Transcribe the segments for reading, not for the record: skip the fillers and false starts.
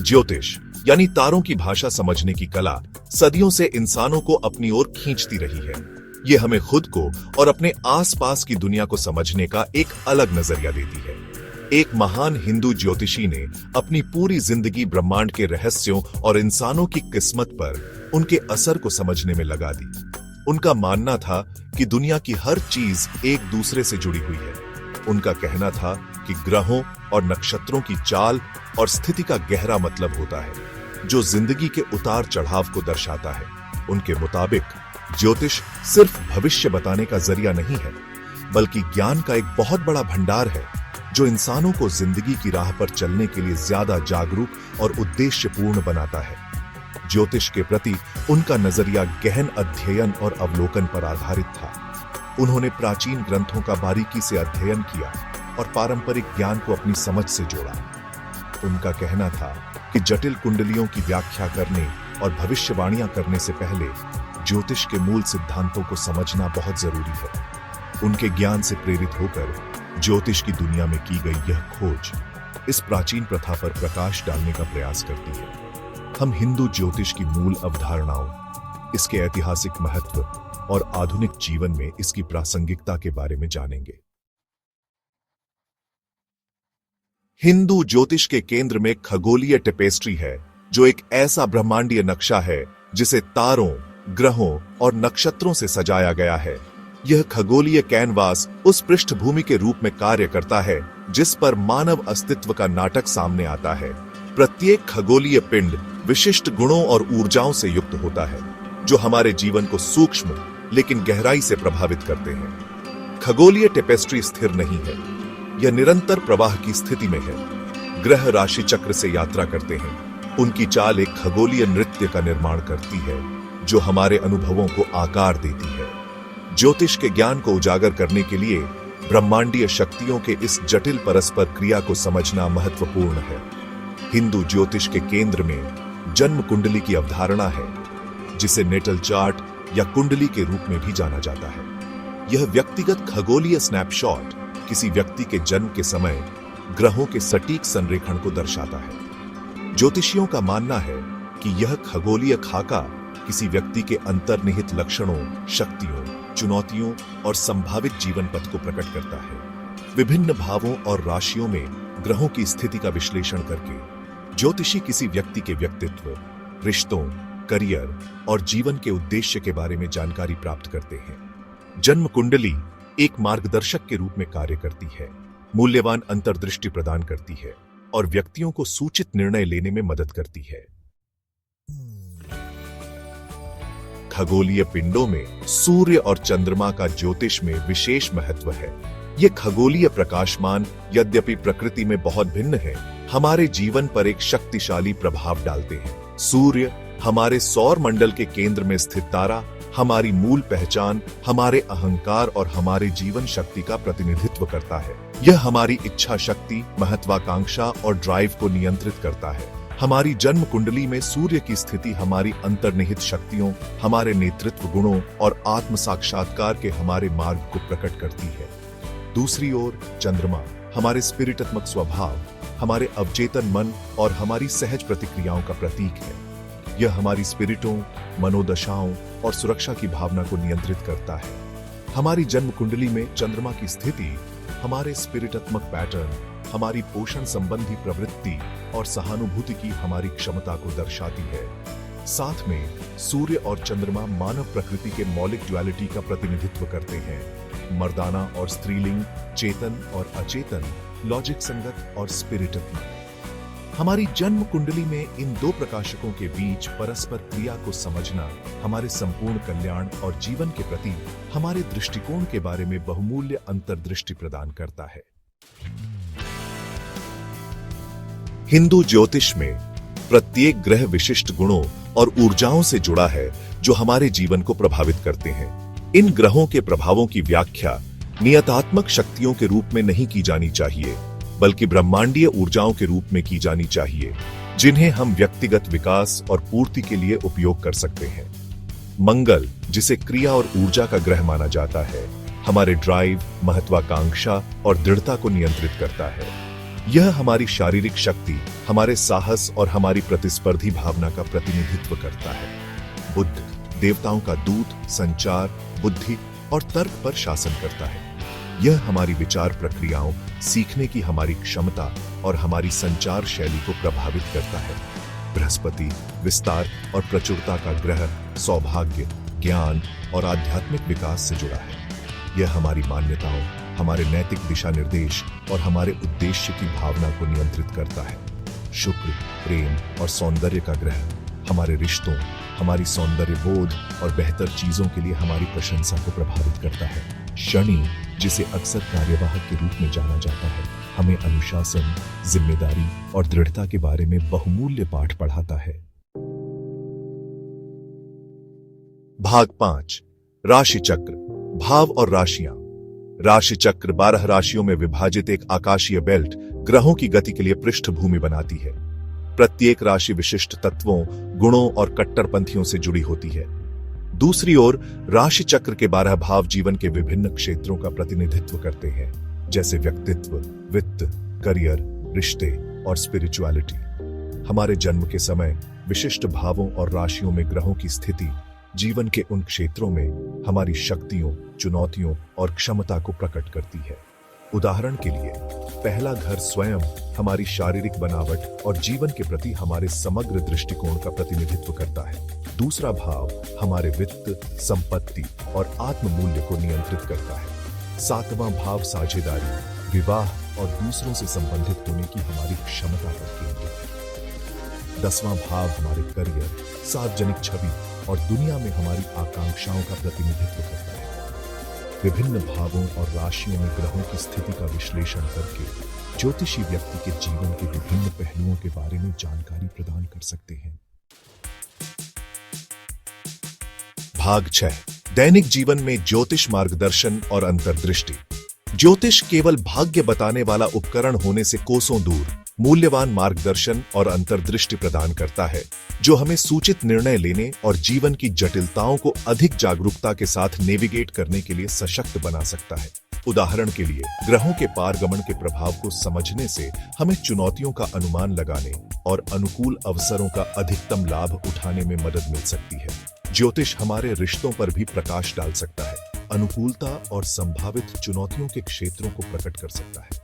ज्योतिष यानी तारों की भाषा समझने की कला सदियों से इंसानों को अपनी ओर खींचती रही है। ये हमें खुद को और अपने आसपास की दुनिया को समझने का एक अलग नजरिया देती है। एक महान हिंदू ज्योतिषी ने अपनी पूरी जिंदगी ब्रह्मांड के रहस्यों और इंसानों की किस्मत पर उनके असर को समझने में लगा दी। उनका मानना था कि दुनिया की हर चीज एक दूसरे से जुड़ी हुई है। उनका कहना था कि ग्रहों और नक्षत्रों की चाल और स्थिति का गहरा मतलब होता है, जो जिंदगी के उतार चढ़ाव को दर्शाता है। उनके मुताबिक ज्योतिष सिर्फ भविष्य बताने का जरिया नहीं है, बल्कि ज्ञान का एक बहुत बड़ा भंडार है, जो इंसानों को जिंदगी की राह पर चलने के लिए ज्यादा जागरूक और उद्देश्यपूर्ण बनाता है। ज्योतिष के प्रति उनका नजरिया गहन अध्ययन और अवलोकन पर आधारित था। उन्होंने प्राचीन ग्रंथों का बारीकी से अध्ययन किया और पारंपरिक ज्ञान को अपनी समझ से जोड़ा। उनका कहना था कि जटिल कुंडलियों की व्याख्या करने और भविष्यवाणियां करने से पहले ज्योतिष के मूल सिद्धांतों को समझना बहुत जरूरी है। उनके ज्ञान से प्रेरित होकर ज्योतिष की दुनिया में की गई यह खोज इस प्राचीन प्रथा पर प्रकाश डालने का प्रयास करती है। हम हिंदू ज्योतिष की मूल अवधारणाओं, इसके ऐतिहासिक महत्व और आधुनिक जीवन में इसकी प्रासंगिकता के बारे में जानेंगे। हिंदू ज्योतिष के केंद्र में खगोलीय टेपेस्ट्री है, जो एक ऐसा ब्रह्मांडीय नक्शा है जिसे तारों, ग्रहों और नक्षत्रों से सजाया गया है। यह खगोलीय कैनवास उस पृष्ठभूमि के रूप में कार्य करता है जिस पर मानव अस्तित्व का नाटक सामने आता है। प्रत्येक खगोलीय पिंड विशिष्ट गुणों और ऊर्जाओं से युक्त होता है, जो हमारे जीवन को सूक्ष्म लेकिन गहराई से प्रभावित करते हैं। खगोलीय टेपेस्ट्री स्थिर नहीं है, यह निरंतर प्रवाह की स्थिति में है। ग्रह राशि चक्र से यात्रा करते हैं। उनकी चाल एक खगोलीय नृत्य का निर्माण करती है, जो हमारे अनुभवों को आकार देती है। ज्योतिष के ज्ञान को उजागर करने के लिए ब्रह्मांडीय शक्तियों के इस जटिल परस्पर क्रिया को समझना महत्वपूर्ण है। हिंदू ज्योतिष के केंद्र में जन्म कुंडली की अवधारणा है, जिसे नेटल चार्ट या कुंडली के रूप में भी जाना जाता है। यह व्यक्तिगत खगोलीय स्नैपशॉट किसी व्यक्ति के जन्म के समय ग्रहों के सटीक संरेखण को दर्शाता है। ज्योतिषियों का मानना है कि यह खगोलीय खाका किसी व्यक्ति के अंतर्निहित लक्षणों, शक्तियों, चुनौतियों और संभावित जीवन पथ को प्रकट करता है। विभिन्न भावों और राशियों में ग्रहों की स्थिति का विश्लेषण करके ज्योतिषी किसी व्यक्ति के व्यक्तित्व, रिश्तों, करियर और जीवन के उद्देश्य के बारे में जानकारी प्राप्त करते हैं। जन्म कुंडली एक मार्गदर्शक के रूप में कार्य करती है, मूल्यवान अंतर्दृष्टि प्रदान करती है और व्यक्तियों को सूचित निर्णय लेने में मदद करती है। खगोलीय पिंडों में सूर्य और चंद्रमा का ज्योतिष में विशेष महत्व है। ये खगोलीय प्रकाशमान, यद्यपि प्रकृति में बहुत भिन्न है, हमारे जीवन पर एक शक्तिशाली प्रभाव डालते हैं। सूर्य हमारे सौर मंडल के केंद्र में स्थित तारा हमारी मूल पहचान, हमारे अहंकार और हमारे जीवन शक्ति का प्रतिनिधित्व करता है। यह हमारी इच्छा शक्ति, महत्वाकांक्षा और ड्राइव को नियंत्रित करता है। हमारी जन्म कुंडली में सूर्य की स्थिति हमारी अंतर्निहित शक्तियों, हमारे नेतृत्व गुणों और आत्म साक्षात्कार के हमारे मार्ग को प्रकट करती है। दूसरी ओर चंद्रमा हमारे स्पिरिटात्मक स्वभाव, हमारे अवचेतन मन और हमारी सहज प्रतिक्रियाओं का प्रतीक है। यह हमारी स्पिरिटों, मनोदशाओं और सुरक्षा की भावना को नियंत्रित करता है। हमारी जन्म कुंडली में चंद्रमा की स्थिति हमारे स्पिरिटात्मक पैटर्न, हमारी पोषण संबंधी प्रवृत्ति और सहानुभूति की हमारी क्षमता को दर्शाती है। साथ में सूर्य और चंद्रमा मानव प्रकृति के मौलिक ड्युअलिटी का प्रतिनिधित्व करते हैं, मर्दाना और स्त्रीलिंग, चेतन और अचेतन, लॉजिक संगत और स्पिरिटात्मक। हमारी जन्म कुंडली में इन दो प्रकाशकों के बीच परस्पर क्रिया को समझना हमारे संपूर्ण कल्याण और जीवन के प्रति हमारे दृष्टिकोण के बारे में बहुमूल्य अंतर्दृष्टि प्रदान करता है। हिंदू ज्योतिष में प्रत्येक ग्रह विशिष्ट गुणों और ऊर्जाओं से जुड़ा है, जो हमारे जीवन को प्रभावित करते हैं। इन ग्रहों के प्रभावों की व्याख्या नियतात्मक शक्तियों के रूप में नहीं की जानी चाहिए, बल्कि ब्रह्मांडीय ऊर्जाओं के रूप में की जानी चाहिए, जिन्हें हम व्यक्तिगत विकास और पूर्ति के लिए उपयोग कर सकते हैं। मंगल, जिसे क्रिया और ऊर्जा का ग्रह माना जाता है, हमारे ड्राइव, महत्वाकांक्षा और दृढ़ता को नियंत्रित करता है। यह हमारी शारीरिक शक्ति, हमारे साहस और हमारी प्रतिस्पर्धी भावना का प्रतिनिधित्व करता है। बुध देवताओं का दूत, संचार, बुद्धि और तर्क पर शासन करता है। यह हमारी विचार प्रक्रियाओं, सीखने की हमारी क्षमता और हमारी संचार शैली को प्रभावित करता है। बृहस्पति विस्तार और प्रचुरता का ग्रह, सौभाग्य, ज्ञान और आध्यात्मिक विकास से जुड़ा है। यह हमारी मान्यताओं, हमारे नैतिक दिशा निर्देश और हमारे उद्देश्य की भावना को नियंत्रित करता है। शुक्र प्रेम और सौंदर्य का ग्रह, हमारे रिश्तों, हमारी सौंदर्य बोध और बेहतर चीजों के लिए हमारी प्रशंसा को प्रभावित करता है। शनि, जिसे अक्सर कार्यवाहक के रूप में जाना जाता है, हमें अनुशासन, जिम्मेदारी और दृढ़ता के बारे में बहुमूल्य पाठ पढ़ाता है। भाग 5 राशि चक्र, भाव और राशियां। राशि चक्र 12 राशियों में विभाजित एक आकाशीय बेल्ट ग्रहों की गति के लिए पृष्ठभूमि बनाती है। प्रत्येक राशि विशिष्ट तत्वों, गुणों और कट्टरपंथियों से जुड़ी होती है। दूसरी ओर राशि चक्र के 12 भाव जीवन के विभिन्न क्षेत्रों का प्रतिनिधित्व करते हैं, जैसे व्यक्तित्व, वित्त, करियर, रिश्ते और स्पिरिचुअलिटी। हमारे जन्म के समय विशिष्ट भावों और राशियों में ग्रहों की स्थिति जीवन के उन क्षेत्रों में हमारी शक्तियों, चुनौतियों और क्षमता को प्रकट करती है। उदाहरण के लिए, पहला घर स्वयं हमारी शारीरिक बनावट और जीवन के प्रति हमारे समग्र दृष्टिकोण का प्रतिनिधित्व करता है। दूसरा भाव हमारे वित्त, संपत्ति और आत्ममूल्य को नियंत्रित करता है। 7वां भाव साझेदारी, विवाह और दूसरों से संबंधित होने की हमारी क्षमता पर केंद्रित है। 10वां भाव हमारे करियर, सार्वजनिक छवि और दुनिया में हमारी आकांक्षाओं का प्रतिनिधित्व करता है। विभिन्न भावों और राशियों में ग्रहों की स्थिति का विश्लेषण करके ज्योतिषी व्यक्ति के जीवन के विभिन्न पहलुओं के बारे में जानकारी प्रदान कर सकते हैं। भाग 6 दैनिक जीवन में ज्योतिष मार्गदर्शन और अंतर्दृष्टि। ज्योतिष केवल भाग्य बताने वाला उपकरण होने से कोसों दूर मूल्यवान मार्गदर्शन और अंतर्दृष्टि प्रदान करता है, जो हमें सूचित निर्णय लेने और जीवन की जटिलताओं को अधिक जागरूकता के साथ नेविगेट करने के लिए सशक्त बना सकता है। उदाहरण के लिए, ग्रहों के पारगमन के प्रभाव को समझने से हमें चुनौतियों का अनुमान लगाने और अनुकूल अवसरों का अधिकतम लाभ उठाने में मदद मिल सकती है। ज्योतिष हमारे रिश्तों पर भी प्रकाश डाल सकता है, अनुकूलता और संभावित चुनौतियों के क्षेत्रों को प्रकट कर सकता है।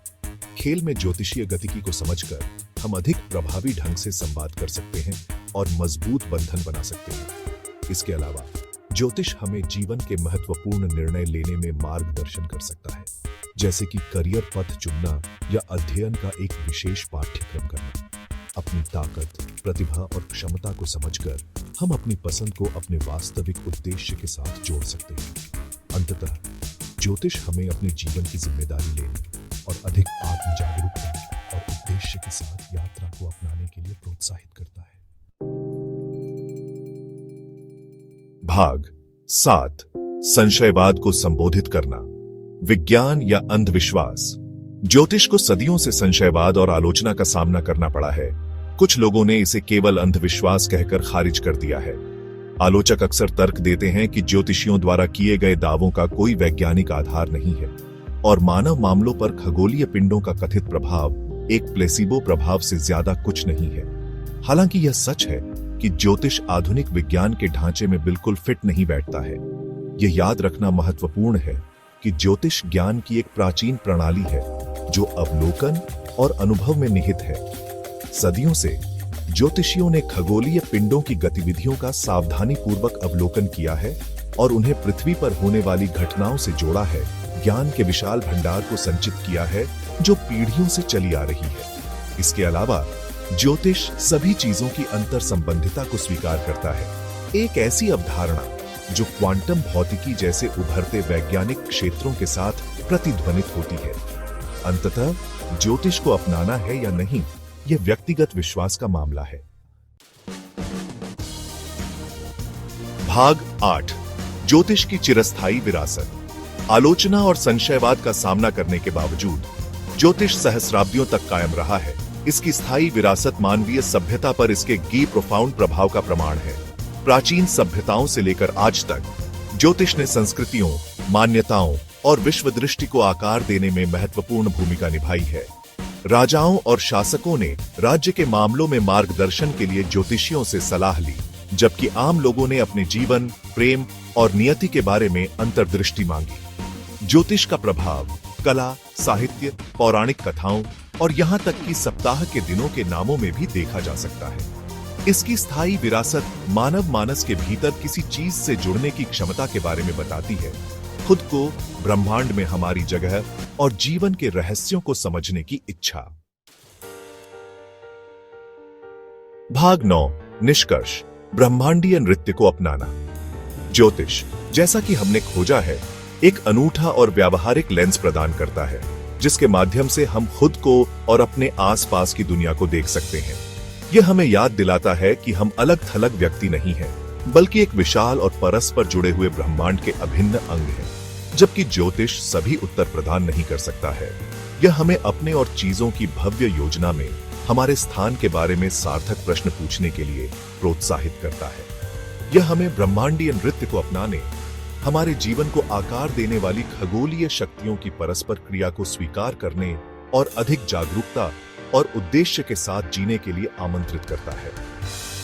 खेल में ज्योतिषीय गतिकी को समझकर हम अधिक प्रभावी ढंग से संवाद कर सकते हैं और मजबूत बंधन बना सकते हैं। इसके अलावा ज्योतिष हमें जीवन के महत्वपूर्ण निर्णय लेने में मार्गदर्शन कर सकता है, जैसे कि करियर पथ चुनना या अध्ययन का एक विशेष पाठ्यक्रम करना। अपनी ताकत, प्रतिभा और क्षमता को समझकर हम अपनी पसंद को अपने वास्तविक उद्देश्य के साथ जोड़ सकते हैं। अंततः ज्योतिष हमें अपने जीवन की जिम्मेदारी लेने और अधिक आत्म जागरूकता और उद्देश्य के साथ यात्रा को अपनाने के लिए प्रोत्साहित करता है। भाग 7 संशयवाद को संबोधित करना, विज्ञान या अंधविश्वास। ज्योतिष को सदियों से संशयवाद और आलोचना का सामना करना पड़ा है। कुछ लोगों ने इसे केवल अंधविश्वास कहकर खारिज कर दिया है। आलोचक अक्सर तर्क देते हैं कि ज्योतिषियों द्वारा किए गए दावों का कोई वैज्ञानिक आधार नहीं है और मानव मामलों पर खगोलीय पिंडों का कथित प्रभाव एक प्लेसिबो प्रभाव से ज्यादा कुछ नहीं है। हालांकि यह सच है कि ज्योतिष आधुनिक विज्ञान के ढांचे में बिल्कुल फिट नहीं बैठता है। यह याद रखना महत्वपूर्ण है कि ज्योतिष ज्ञान की एक प्राचीन प्रणाली है जो अवलोकन और अनुभव में निहित है। सदियों से ज्योतिषियों ने खगोलीय पिंडों की गतिविधियों का सावधानीपूर्वक अवलोकन किया है और उन्हें पृथ्वी पर होने वाली घटनाओं से जोड़ा है, ज्ञान के विशाल भंडार को संचित किया है जो पीढ़ियों से चली आ रही है। इसके अलावा ज्योतिष सभी चीजों की अंतर संबंधिता को स्वीकार करता है, एक ऐसी अवधारणा जो क्वांटम भौतिकी जैसे उभरते वैज्ञानिक क्षेत्रों के साथ प्रतिध्वनित होती है। अंततः ज्योतिष को अपनाना है या नहीं, यह व्यक्तिगत विश्वास का मामला है। भाग 8 ज्योतिष की चिरस्थायी विरासत। आलोचना और संशयवाद का सामना करने के बावजूद ज्योतिष सहस्राब्दियों तक कायम रहा है। इसकी स्थायी विरासत मानवीय सभ्यता पर इसके प्रोफाउंड प्रभाव का प्रमाण है। प्राचीन सभ्यताओं से लेकर आज तक ज्योतिष ने संस्कृतियों, मान्यताओं और विश्व दृष्टि को आकार देने में महत्वपूर्ण भूमिका निभाई है। राजाओं और शासकों ने राज्य के मामलों में मार्गदर्शन के लिए ज्योतिषियों से सलाह ली, जबकि आम लोगों ने अपने जीवन, प्रेम और नियति के बारे में अंतर्दृष्टि मांगी। ज्योतिष का प्रभाव कला, साहित्य, पौराणिक कथाओं और यहाँ तक कि सप्ताह के दिनों के नामों में भी देखा जा सकता है। इसकी स्थायी विरासत मानव मानस के भीतर किसी चीज से जुड़ने की क्षमता के बारे में बताती है, खुद को, ब्रह्मांड में हमारी जगह और जीवन के रहस्यों को समझने की इच्छा। भाग 9, निष्कर्ष, ब्रह्मांडीय नृत्य को अपनाना। ज्योतिष, जैसा कि हमने खोजा है, एक अनूठा और व्यावहारिक लेंस प्रदान करता है, जिसके माध्यम से हम खुद को और अपने आसपास की दुनिया को देख सकते हैं। यह हमें याद दिलाता है कि हम अलग-थलग व्यक्ति नहीं हैं, बल्कि एक विशाल और परस्पर जुड़े हुए ब्रह्मांड के अभिन्न अंग हैं। जबकि ज्योतिष सभी उत्तर प्रदान नहीं कर सकता है, यह हमें अपने और चीजों की भव्य योजना में हमारे स्थान के बारे में सार्थक प्रश्न पूछने के लिए प्रोत्साहित करता है। यह हमें ब्रह्मांडीय नृत्य को अपनाने, हमारे जीवन को आकार देने वाली खगोलीय शक्तियों की परस्पर क्रिया को स्वीकार करने और अधिक जागरूकता और उद्देश्य के साथ जीने के लिए आमंत्रित करता है।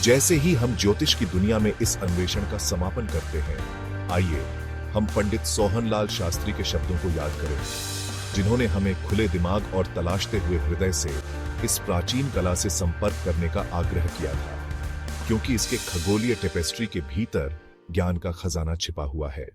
जैसे ही हम ज्योतिष की दुनिया में इस अन्वेषण का समापन करते हैं, आइए हम पंडित सोहनलाल शास्त्री के शब्दों को याद करें, जिन्होंने हमें खुले दिमाग और तलाशते हुए हृदय से इस प्राचीन कला से संपर्क करने का आग्रह किया था, क्योंकि इसके खगोलीय टेपेस्ट्री के भीतर ज्ञान का खजाना छिपा हुआ है।